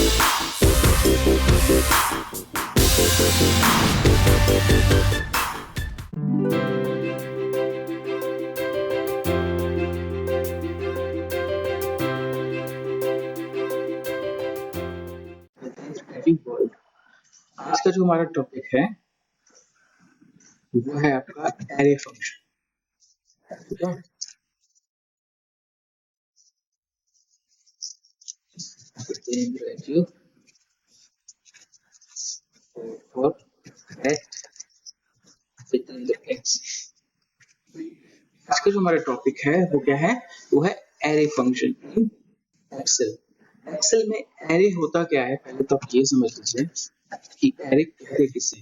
आज का जो हमारा टॉपिक है वो है आपका एरे फंक्शन। ठीक है, for x। आज का जो हमारा टॉपिक है वो क्या है? वो है array function in Excel. Excel में एरे होता क्या है, पहले तो आप ये समझ लीजिए कि एरे कहते किसे।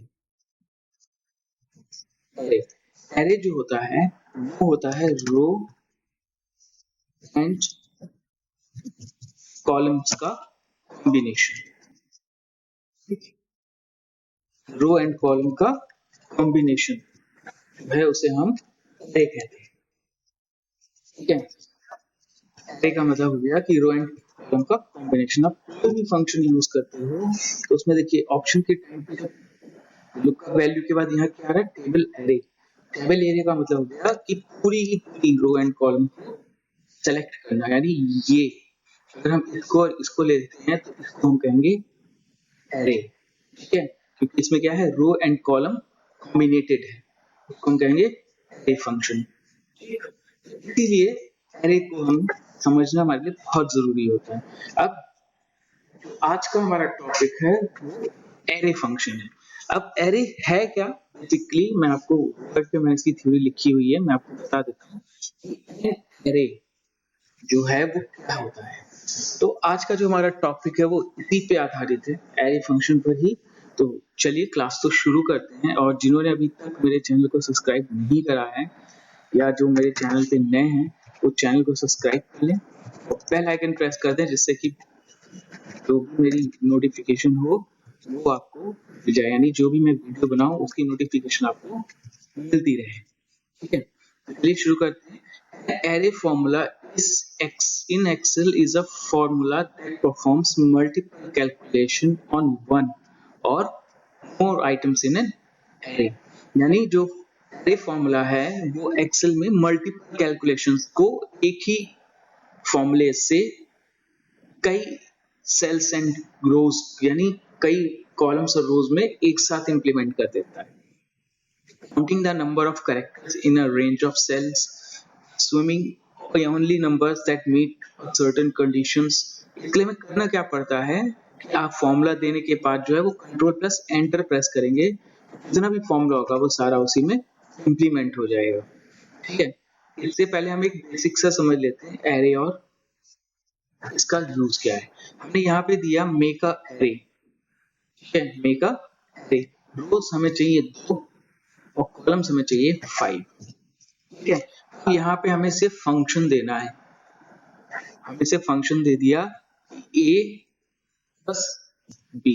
एरे एरे जो होता है वो होता है रो एंड कॉलम्स का कॉम्बिनेशन। रो एंड कॉलम का कॉम्बिनेशन है, उसे हम एरे कहते हैं। ठीक है, एरे का मतलब हो गया कि रो एंड कॉलम का कॉम्बिनेशन। आप कोई भी फंक्शन यूज करते हो तो उसमें देखिए ऑप्शन के टाइम पे जब लुकअप वैल्यू के बाद यहाँ क्या आ रहा है? Table array. टेबल एरे का मतलब हो गया कि पूरी की पूरी रो एंड कॉलम को सेलेक्ट करना, यानी ये अगर हम इसको और इसको ले लेते हैं तो इसको हम कहेंगे एरे। ठीक है, क्योंकि इसमें क्या है? रो एंड कॉलम कॉम्बिनेटेड है, उसको हम कहेंगे एरे फंक्शन। इसीलिए एरे को हम समझना हमारे लिए बहुत जरूरी होता है। अब आज का हमारा टॉपिक है वो एरे फंक्शन है। अब एरे है क्या? बेसिकली मैं आपको ऊपर पे मैंने इसकी थ्योरी लिखी हुई है, मैं आपको बता देता हूँ कि एरे जो है वो क्या होता है। तो आज का जो हमारा टॉपिक है वो इसी पे आधारित है, एरे फंक्शन पर ही। तो चलिए क्लास तो शुरू करते हैं। और जिन्होंने अभी तक मेरे चैनल को सब्सक्राइब नहीं करा है या जो मेरे चैनल पे नए हैं वो चैनल को सब्सक्राइब कर लें और बेल आइकन प्रेस कर दें, जिससे कि जो भी मेरी नोटिफिकेशन हो वो आपको मिल जाए, यानी जो भी मैं वीडियो बनाऊं उसकी नोटिफिकेशन आपको मिलती रहे। ठीक है, तो चलिए शुरू करते हैं। Array formula in Excel is a formula that performs multiple calculation on one or more items in an array। यानी जो एरे फॉर्मूला है वो एक्सेल में मल्टीपल कैलकुलेशंस को एक ही फॉर्मूले से कई सेल्स एंड रोज यानी कई कॉलम्स और रोज में एक साथ इंप्लीमेंट कर देता है। Counting the number of characters in a range of cells, swimming only numbers that meet certain conditions। इसलिए हमें करना क्या पड़ता है कि आप फॉर्मूला देने के बाद जो है वो कंट्रोल प्लस एंटर प्रेस करेंगे, जितना भी फॉर्मूला होगा वो सारा उसी में इंप्लीमेंट हो जाएगा। ठीक है, इससे पहले हम एक बेसिक सा समझ लेते हैं एरे और इसका यूज क्या है। हमने यहाँ पे दिया मेक अ एरे। ठीक है, मेक अ एरे। रोज हमें चाहिए 2 और कॉलम्स हमें चाहिए 5। ठीक है, तो यहाँ पे हमें सिर्फ फंक्शन देना है। हमें सिर्फ फंक्शन दे दिया a प्लस b।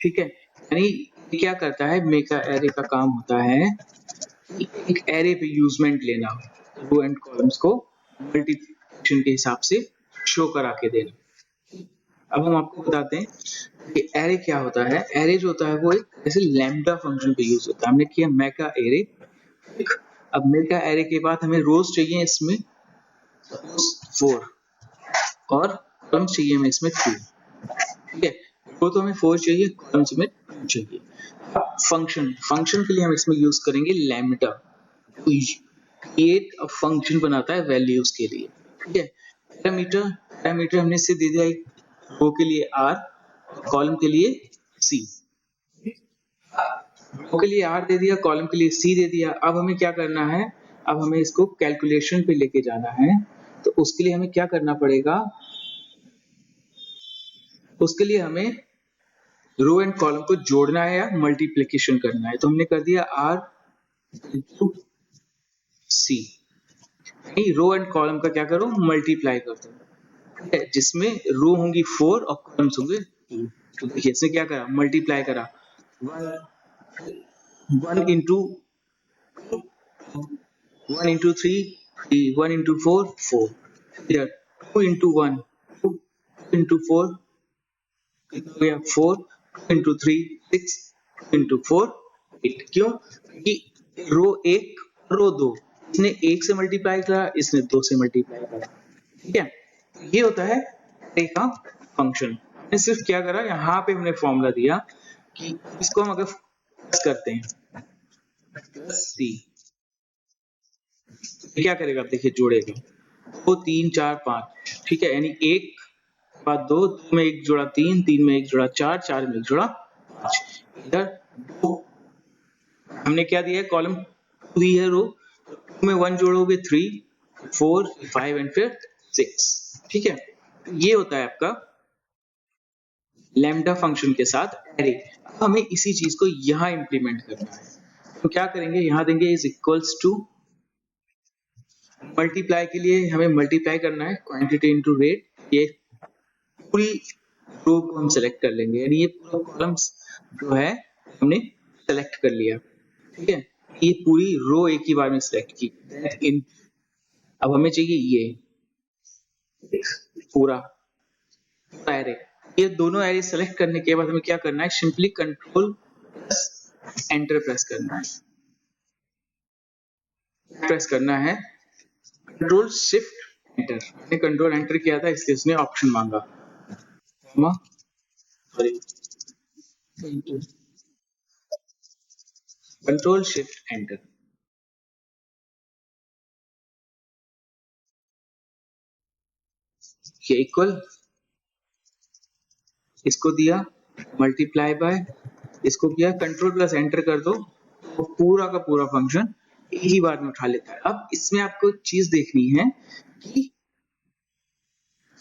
ठीक है, यानी क्या करता है? मेक अ एरे का काम होता है एक एरे पे यूजमेंट लेना, रो एंड कॉलम्स को मल्टीप्लिकेशन के हिसाब से शो करा के देना। अब हम आपको बताते हैं कि एरे क्या होता है। एरे जो होता है वो एक ऐसे लैम्डा फंक्शन पे यूज होता है। हमने किया मेक अ एरे। अब मेक अ एरे के बाद हमें रोज चाहिए इसमें 4 और कॉलम्स चाहिए हमें इसमें 2। ठीक है, रो तो हमें 4 चाहिए, कॉलम्स में 2 चाहिए। फंक्शन के लिए हम इसमें यूज करेंगे लैम्डा, क्रिएट अ फंक्शन बनाता है वैल्यूज के लिए। ठीक है, पैरामीटर हमने इसे दे दिया एक रो के लिए r और कॉलम के लिए c। रो के लिए r दे दिया, कॉलम के लिए c दे दिया। अब हमें क्या करना है? अब हमें इसको कैलकुलेशन पे लेके जाना है। तो उसके लिए हमें क्या करना पड़ेगा? उसके लिए हमें रो एंड कॉलम को जोड़ना है या मल्टीप्लिकेशन करना है। तो हमने कर दिया r into c, row and column का क्या करो? मल्टीप्लाई कर दो। ठीक है, जिसमें रो होंगी 4 और कॉलम्स होंगे 2। तो देखिए इसने क्या करा? मल्टीप्लाई करा। 1 into 1 into 3 3, 1 into 4 4, 2 into 1 2 into 4 हो गया 4, 2 into 3 6, 2 into 4 8। क्यों? क्योंकि रो 1 रो 2 इसने 1 से मल्टीप्लाई करा, इसने 2 से मल्टीप्लाई करा। ठीक है, ये होता है array का फंक्शन। हमने सिर्फ क्या करा, यहाँ पे हमने फॉर्मूला दिया कि इसको हम अगर प्लस करते हैं प्लस सी, क्या करेगा? आप देखिए, जोड़ेगा 2 3 4 5। ठीक है, यानी 1 बाद 2 में 1 जोड़ा 3, 3 में 1 जोड़ा 4, 4 में 1 जोड़ा 5। इधर 2 हमने क्या दिया है, कॉलम 2 दी है रो, 2 में 1 जोड़ोगे 3, 4 5 एंड फिर 6। ठीक है, ये होता है आपका लैम्डा फंक्शन के साथ एरे। अब हमें इसी चीज को यहाँ इंप्लीमेंट करना है, तो क्या करेंगे, यहाँ देंगे इज इक्वल्स टू, मल्टीप्लाई के लिए हमें मल्टीप्लाई करना है क्वांटिटी इनटू रेट। ये पूरी रो को हम सेलेक्ट कर लेंगे, यानी ये पूरा कॉलम्स जो है हमने सेलेक्ट कर लिया। ठीक है, ये पूरी रो एक ही बार में सिलेक्ट की। इन अब हमें चाहिए ये पूरा एरे। ये दोनों एरे सेलेक्ट करने के बाद हमें क्या करना है, simply control plus enter press करना है। प्रेस करना है कंट्रोल शिफ्ट एंटर। मैंने कंट्रोल एंटर किया था इसलिए उसने ऑप्शन मांगा, सॉरी कंट्रोल शिफ्ट एंटर। ये इक्वल, इसको दिया मल्टीप्लाई बाय, इसको किया कंट्रोल प्लस एंटर कर दो, तो पूरा का पूरा फंक्शन एक ही बार में उठा लेता है। अब इसमें आपको एक चीज देखनी है कि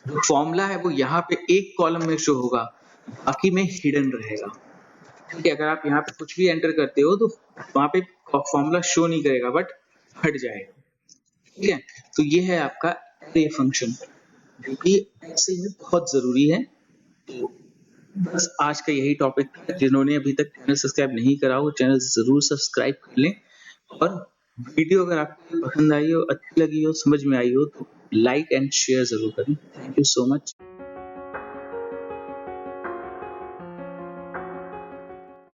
जो फॉर्मूला है वो यहाँ पे एक कॉलम में शो होगा, बाकी में हिडन रहेगा। ठीक है, अगर आप यहाँ पे कुछ भी एंटर करते हो तो वहां पे फॉर्मूला शो नहीं करेगा बट हट जाएगा। ठीक है, तो ये है आपका एरे फंक्शन, जो कि एक्सेल में बहुत जरूरी है। तो बस आज का यही टॉपिक है। जिन्होंने अभी तक चैनल सब्सक्राइब नहीं करा वो चैनल जरूर सब्सक्राइब कर लें, और वीडियो अगर आपको पसंद आई हो, अच्छी लगी हो, समझ में आई हो तो लाइक एंड शेयर जरूर करें। Thank you so much.